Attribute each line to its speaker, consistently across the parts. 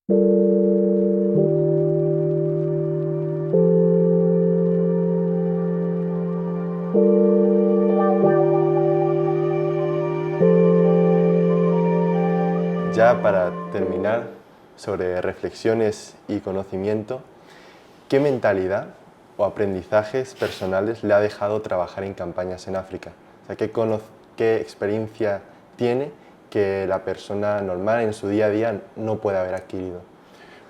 Speaker 1: Ya para terminar, sobre reflexiones y conocimiento, ¿qué mentalidad o aprendizajes personales le ha dejado trabajar en campañas en África? O sea, ¿qué experiencia tiene que la persona normal en su día a día no puede haber adquirido?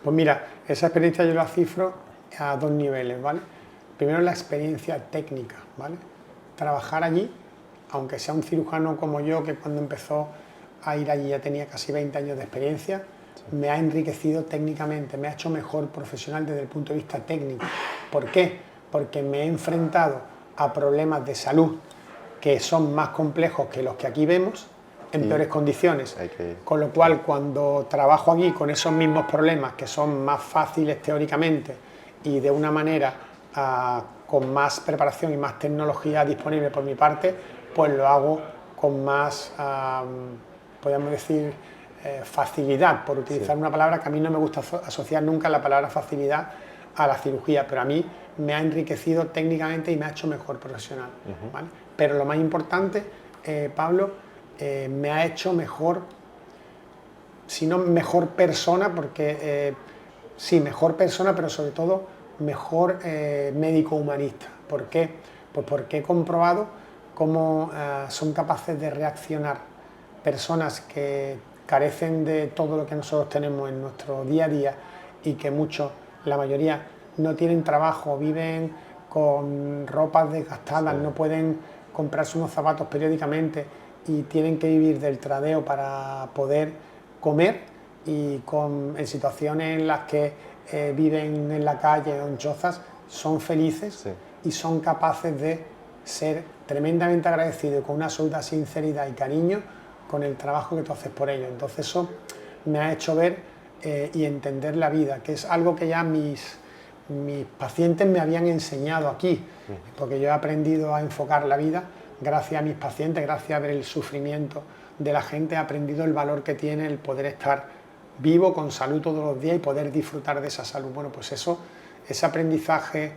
Speaker 2: Pues mira, esa experiencia yo la cifro a dos niveles, ¿vale? Primero la experiencia técnica, ¿vale? Trabajar allí, aunque sea un cirujano como yo, que cuando empezó a ir allí ya tenía casi 20 años de experiencia, me ha enriquecido técnicamente, me ha hecho mejor profesional desde el punto de vista técnico. ¿Por qué? Porque me he enfrentado a problemas de salud que son más complejos que los que aquí vemos, en peores condiciones, con lo cual cuando trabajo aquí con esos mismos problemas que son más fáciles teóricamente y de una manera con más preparación y más tecnología disponible por mi parte, pues lo hago con más, podríamos decir, facilidad, por utilizar una palabra que a mí no me gusta asociar nunca la palabra facilidad a la cirugía, pero a mí me ha enriquecido técnicamente y me ha hecho mejor profesional, ¿vale? Pero lo más importante, Pablo, me ha hecho mejor, si no mejor persona, porque sí, mejor persona, pero sobre todo mejor médico humanista. ¿Por qué? Pues porque he comprobado cómo son capaces de reaccionar personas que carecen de todo lo que nosotros tenemos en nuestro día a día y que muchos, la mayoría, no tienen trabajo, viven con ropas desgastadas, no pueden comprarse unos zapatos periódicamente y tienen que vivir del tradeo para poder comer, y en situaciones en las que viven en la calle o en chozas, son felices y son capaces de ser tremendamente agradecidos con una absoluta sinceridad y cariño con el trabajo que tú haces por ellos. Entonces eso me ha hecho ver y entender la vida, que es algo que ya mis pacientes me habían enseñado aquí, porque yo he aprendido a enfocar la vida gracias a mis pacientes, gracias a ver el sufrimiento de la gente, he aprendido el valor que tiene el poder estar vivo, con salud todos los días y poder disfrutar de esa salud. Bueno, pues ese aprendizaje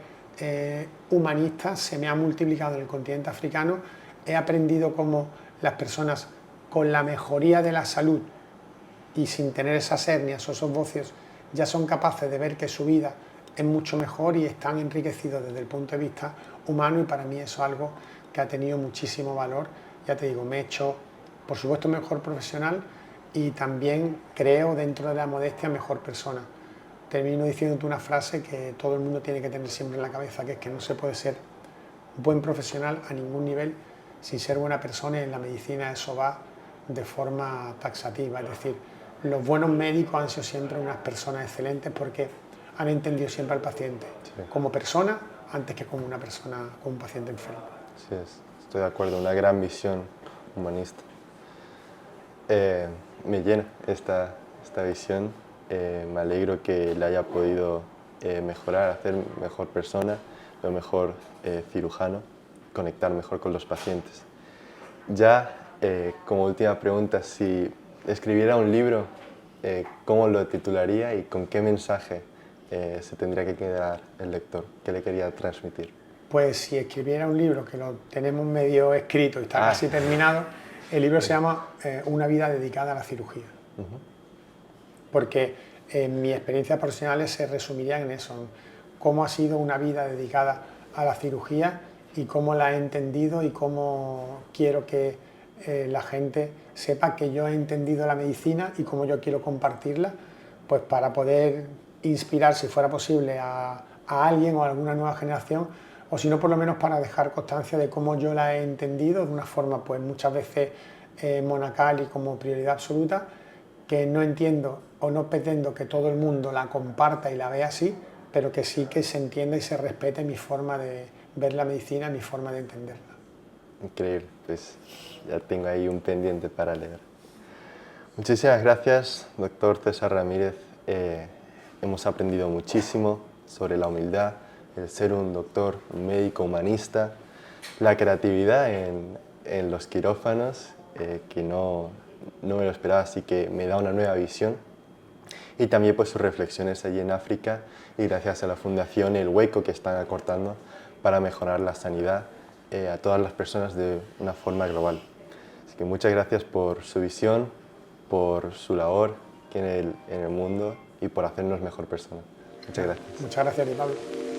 Speaker 2: humanista se me ha multiplicado en el continente africano. He aprendido cómo las personas con la mejoría de la salud y sin tener esas hernias o esos bocios ya son capaces de ver que su vida es mucho mejor y están enriquecidos desde el punto de vista humano, y para mí eso es algo que ha tenido muchísimo valor. Ya te digo, me he hecho, por supuesto, mejor profesional y también creo, dentro de la modestia, mejor persona. Termino diciéndote una frase que todo el mundo tiene que tener siempre en la cabeza, que es que no se puede ser buen profesional a ningún nivel sin ser buena persona, y en la medicina eso va de forma taxativa. Es decir, los buenos médicos han sido siempre unas personas excelentes porque han entendido siempre al paciente como persona antes que como una persona, como un paciente enfermo.
Speaker 1: Sí, estoy de acuerdo, una gran visión humanista. Me llena esta visión, me alegro que le haya podido mejorar, hacer mejor persona, lo mejor cirujano, conectar mejor con los pacientes. Ya como última pregunta, si escribiera un libro, ¿cómo lo titularía y con qué mensaje se tendría que quedar el lector? ¿Qué le quería transmitir?
Speaker 2: Pues si escribiera un libro, que lo tenemos medio escrito y está casi terminado, el libro se llama Una vida dedicada a la cirugía. Porque mis experiencias profesionales se resumirían en eso, en cómo ha sido una vida dedicada a la cirugía y cómo la he entendido y cómo quiero que la gente sepa que yo he entendido la medicina y cómo yo quiero compartirla, pues para poder inspirar, si fuera posible, a alguien o a alguna nueva generación, o si no, por lo menos para dejar constancia de cómo yo la he entendido de una forma pues muchas veces monacal y como prioridad absoluta, que no entiendo o no pretendo que todo el mundo la comparta y la vea así, pero que sí que se entienda y se respete mi forma de ver la medicina, mi forma de entenderla.
Speaker 1: Increíble, pues ya tengo ahí un pendiente para leer. Muchísimas gracias, doctor César Ramírez. Hemos aprendido muchísimo sobre la humildad, el ser un doctor, un médico humanista, la creatividad en los quirófanos, que no me lo esperaba, así que me da una nueva visión. Y también pues sus reflexiones allí en África y gracias a la fundación el hueco que están acortando para mejorar la sanidad a todas las personas de una forma global. Así que muchas gracias por su visión, por su labor en el mundo y por hacernos mejor personas. Muchas gracias.
Speaker 2: Muchas gracias a ti, Pablo.